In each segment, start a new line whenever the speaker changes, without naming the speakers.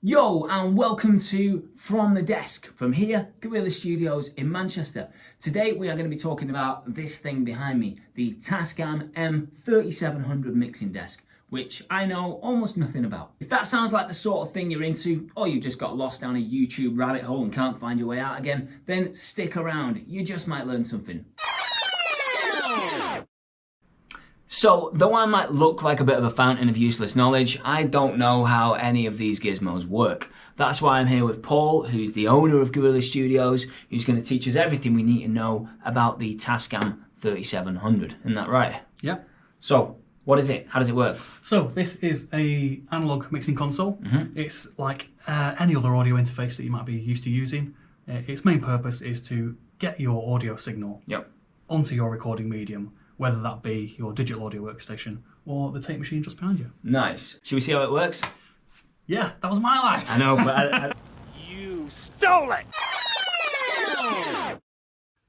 Yo, and welcome to From the Desk from here, Gorilla Studios in Manchester. Today we are going to be talking about this thing behind me, the Tascam M3700 mixing desk, which I know almost nothing about. If that sounds like the sort of thing you're into, or you just got lost down a YouTube rabbit hole and can't find your way out again, then stick around, you just might learn something. So, though I might look like a bit of a fountain of useless knowledge, I don't know how any of these gizmos work. That's why I'm here with Paul, who's the owner of Gorilla Studios, who's going to teach us everything we need to know about the Tascam 3700. Isn't that right?
Yeah.
So, what is it? How does it work?
So this is a analog mixing console. It's like any other audio interface that you might be used to using. Its main purpose is to get your audio signal onto your recording medium, whether that be your digital audio workstation or the tape machine just behind you.
Nice. Should we see how it works?
Yeah, that was my life.
I know, but
You stole it!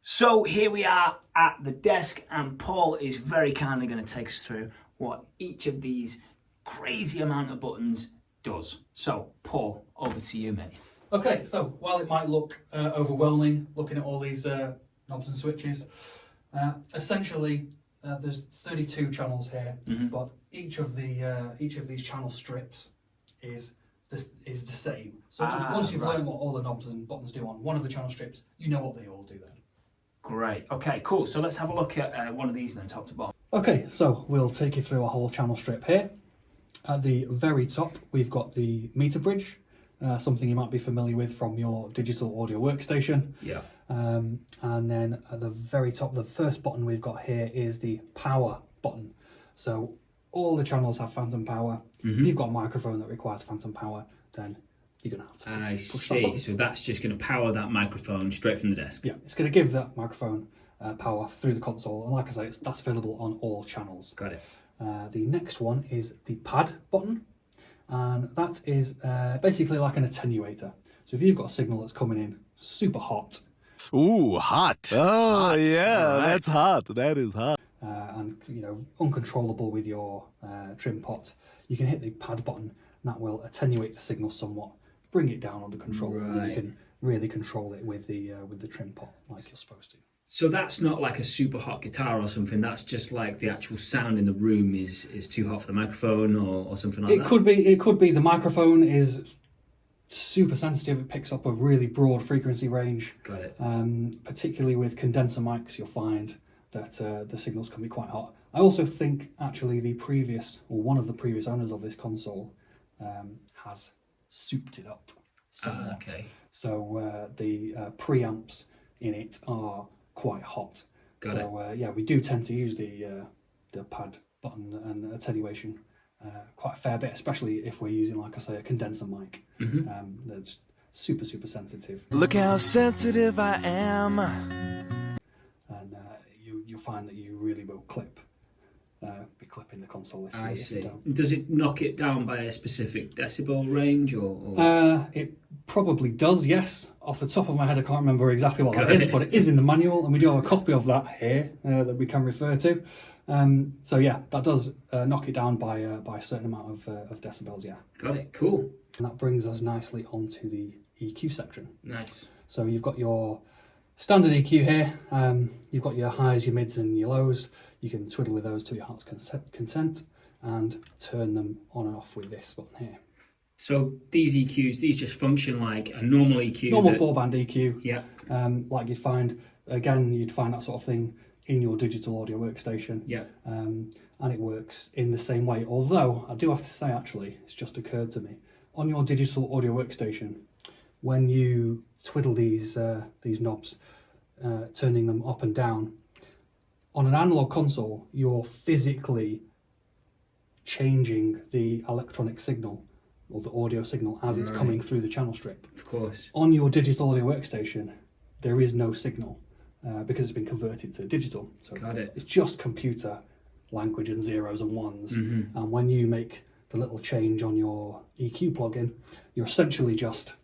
So here we are at the desk, and Paul is very kindly going to take us through what each of these crazy amount of buttons does. So, Paul, over to you, mate.
Okay, so while it might look overwhelming looking at all these knobs and switches, essentially there's 32 channels here, but each of these channel strips is the same. So once you've learned what all the knobs and buttons do on one of the channel strips, you know what they all do then.
Great. Okay, cool. So let's have a look at one of these then, top to bottom.
Okay, so we'll take you through a whole channel strip here. At the very top, we've got the meter bridge, something you might be familiar with from your digital audio workstation.
Yeah.
And then at the very top, the first button we've got here is the power button. So all the channels have phantom power. If you've got a microphone that requires phantom power, then you're going to have to push that button.
So that's just going to power that microphone straight from the desk.
Yeah, it's going to give that microphone power through the console. And like I say, that's available on all channels.
Got it.
The next one is the pad button. And that is basically like an attenuator. So if you've got a signal that's coming in super hot.
Ooh, hot. Oh, hot. Yeah, right. That's hot. That is hot.
And, uncontrollable with your trim pot, you can hit the pad button and that will attenuate the signal somewhat, bring it down under control, and you can really control it with the trim pot like you're supposed to.
So that's not like a super hot guitar or something, that's just like the actual sound in the room is too hot for the microphone or something like that?
It could be the microphone is super sensitive, it picks up a really broad frequency range.
Got it.
Particularly with condenser mics, you'll find that the signals can be quite hot. I also think actually one of the previous owners of this console has souped it up somewhat.
Okay.
So the preamps in it are quite hot.
Got it.
We do tend to use the pad button and attenuation quite a fair bit, especially if we're using, like I say, a condenser mic. That's super sensitive.
Look how sensitive I am.
And you'll find that you really will be clipping the console if you don't.
Does it knock it down by a specific decibel range or?
It probably does, yes. Off the top of my head, I can't remember exactly what that is, but it is in the manual, and we do have a copy of that here that we can refer to. That does knock it down by a certain amount of decibels, yeah.
Got it, cool.
And that brings us nicely onto the EQ section.
Nice.
So you've got your standard EQ here. You've got your highs, your mids and your lows. You can twiddle with those to your heart's content and turn them on and off with this button here.
So these EQs, these just function like a normal EQ?
Normal 4-band EQ.
Yeah.
Like you'd find that sort of thing in your digital audio workstation.
Yeah.
And it works in the same way. Although, I do have to say actually, it's just occurred to me, on your digital audio workstation, when you twiddle these knobs, turning them up and down, on an analog console, you're physically changing the electronic signal or the audio signal as it's coming through the channel strip.
Of course.
On your digital audio workstation, there is no signal because it's been converted to digital. So
Got it.
It's just computer language and zeros and ones. And when you make the little change on your EQ plugin, you're essentially just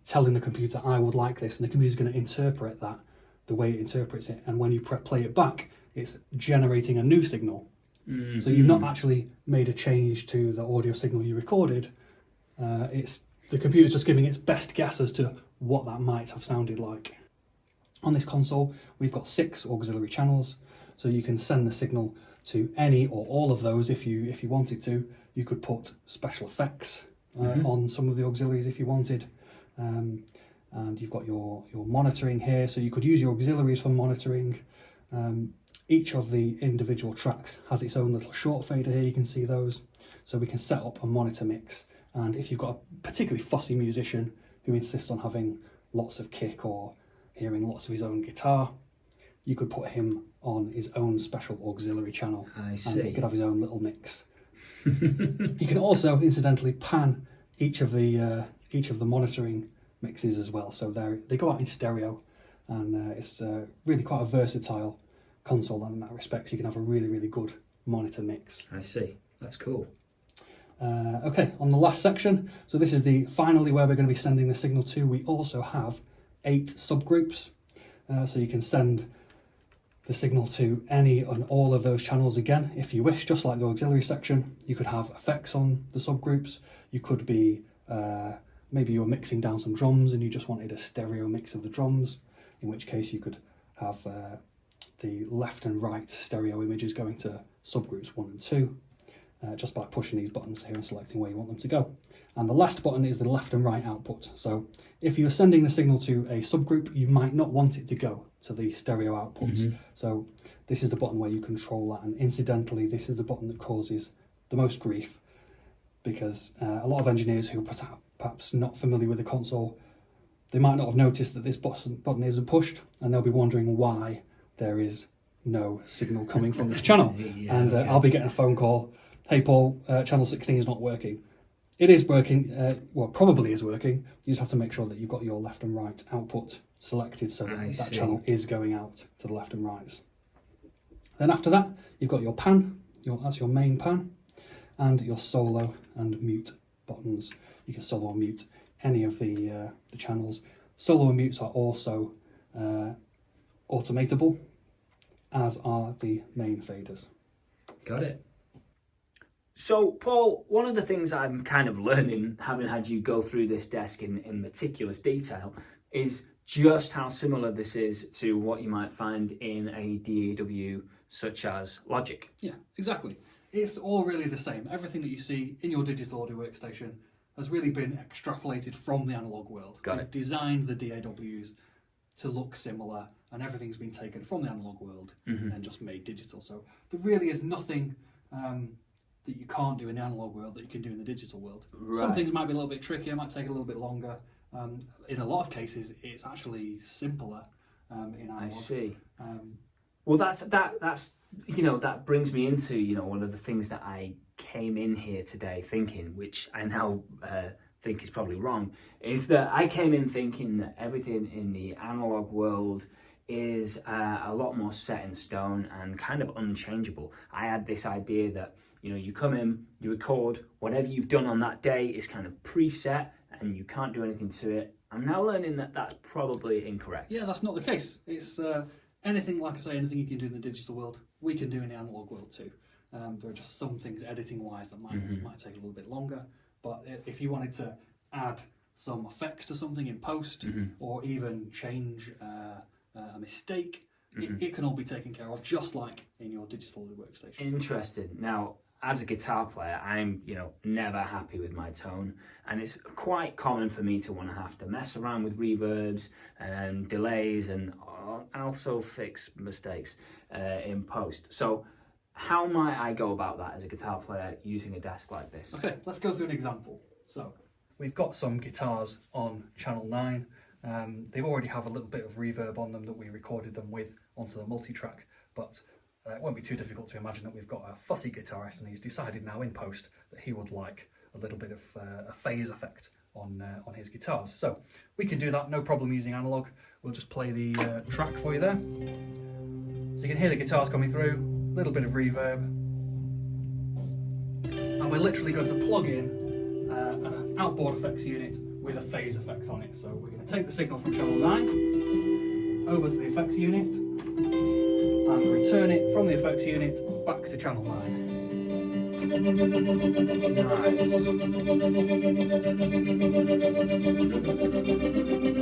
telling the computer, I would like this, and the computer's going to interpret that the way it interprets it. And when you play it back, it's generating a new signal. So you've not actually made a change to the audio signal you recorded, The computer's just giving its best guess as to what that might have sounded like. On this console, we've got 6 auxiliary channels, so you can send the signal to any or all of those if you wanted to. You could put special effects on some of the auxiliaries if you wanted. And you've got your monitoring here, so you could use your auxiliaries for monitoring. Each of the individual tracks has its own little short fader here, you can see those. So we can set up a monitor mix, and if you've got a particularly fussy musician who insists on having lots of kick or hearing lots of his own guitar, you could put him on his own special auxiliary channel.
I see.
And he could have his own little mix. You can also, incidentally, pan each of the monitoring mixes as well. So they go out in stereo, and it's really quite a versatile console in that respect. You can have a really, really good monitor mix.
I see. That's cool.
Okay, on the last section, so this is finally where we're going to be sending the signal to. We also have 8 subgroups, so you can send the signal to any and all of those channels again if you wish, just like the auxiliary section. You could have effects on the subgroups. You could be maybe you're mixing down some drums and you just wanted a stereo mix of the drums, in which case you could have the left and right stereo images going to subgroups 1 and 2. Just by pushing these buttons here and selecting where you want them to go. And the last button is the left and right output. So if you're sending the signal to a subgroup, you might not want it to go to the stereo outputs. So this is the button where you control that. And incidentally, this is the button that causes the most grief, because a lot of engineers who are perhaps not familiar with the console, they might not have noticed that this button isn't pushed, and they'll be wondering why there is no signal coming from this channel. Okay. I'll be getting a phone call. Hey Paul, channel 16 is not working. It is working, well, probably is working. You just have to make sure that you've got your left and right output selected so that channel is going out to the left and rights. Then after that, you've got your pan, that's your main pan, and your solo and mute buttons. You can solo or mute any of the channels. Solo and mutes are also automatable, as are the main faders.
Got it. So, Paul, one of the things I'm kind of learning, having had you go through this desk in meticulous detail, is just how similar this is to what you might find in a DAW such as Logic.
Yeah, exactly. It's all really the same. Everything that you see in your digital audio workstation has really been extrapolated from the analog world.
Got it.
We've designed the DAWs to look similar, and everything's been taken from the analog world and just made digital. So there really is nothing that you can't do in the analog world that you can do in the digital world. Right. Some things might be a little bit trickier, might take a little bit longer. In a lot of cases, it's actually simpler in analog.
I see. Well, that's that brings me into one of the things that I came in here today thinking, which I now think is probably wrong, is that I came in thinking that everything in the analog world is a lot more set in stone and kind of unchangeable. I had this idea that you come in, you record, whatever you've done on that day is kind of preset and you can't do anything to it. I'm now learning that that's probably incorrect.
Yeah, that's not the case. It's anything, like I say, anything you can do in the digital world, we can do in the analog world too. There are just some things editing-wise that might take a little bit longer, but if you wanted to add some effects to something in post, or even change a mistake, it can all be taken care of just like in your digital audio workstation.
Interesting. Now, as a guitar player, I'm never happy with my tone, and it's quite common for me to want to have to mess around with reverbs and delays and also fix mistakes in post. So how might I go about that as a guitar player using a desk like this?
Okay, let's go through an example. So we've got some guitars on channel 9. They already have a little bit of reverb on them that we recorded them with onto the multi-track, but it won't be too difficult to imagine that we've got a fussy guitarist and he's decided now in post that he would like a little bit of a phase effect on his guitars. So we can do that, no problem, using analog. We'll just play the track for you there. So you can hear the guitars coming through, a little bit of reverb. And we're literally going to plug in an outboard effects unit with a phase effect on it. So we're going to take the signal from channel 9 over to the effects unit and return it from the effects unit back to channel 9.
Nice.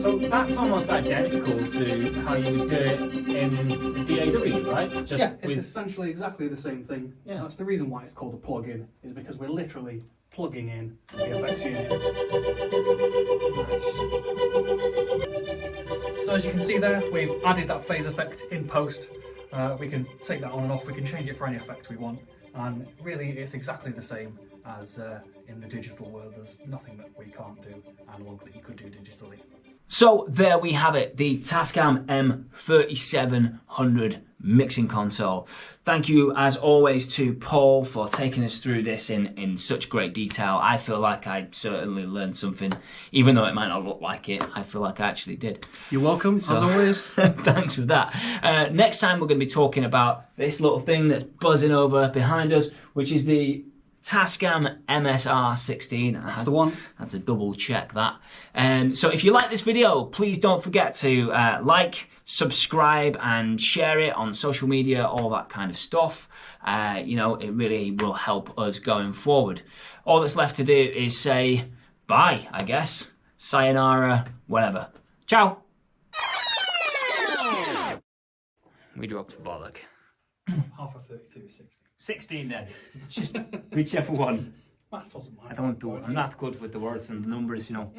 So that's almost identical to how you would do it in the DAW, right? Just
yeah, it's essentially exactly the same thing.
Yeah.
That's the reason why it's called a plug-in, is because we're literally plugging in the effects unit.
Nice.
So as you can see there, we've added that phase effect in post. We can take that on and off, we can change it for any effect we want, and really it's exactly the same as in the digital world. There's nothing that we can't do analog that you could do digitally.
So there we have it, the Tascam M3700 mixing console. Thank you as always to Paul for taking us through this in such great detail. I feel like I certainly learned something, even though it might not look like it. I feel like I actually did.
You're welcome, as always.
Thanks for that. Next time we're going to be talking about this little thing that's buzzing over behind us, which is the Tascam MSR16.
That's the one.
That's a double check that. So if you like this video, please don't forget to like, subscribe and share it on social media, all that kind of stuff. You know, it really will help us going forward. All that's left to do is say bye, I guess. Sayonara, whatever. Ciao. We dropped bollock.
Half of 32 is 60.
16 then. Just whichever one.
Math wasn't mine.
I'm not good with the words and the numbers, you know.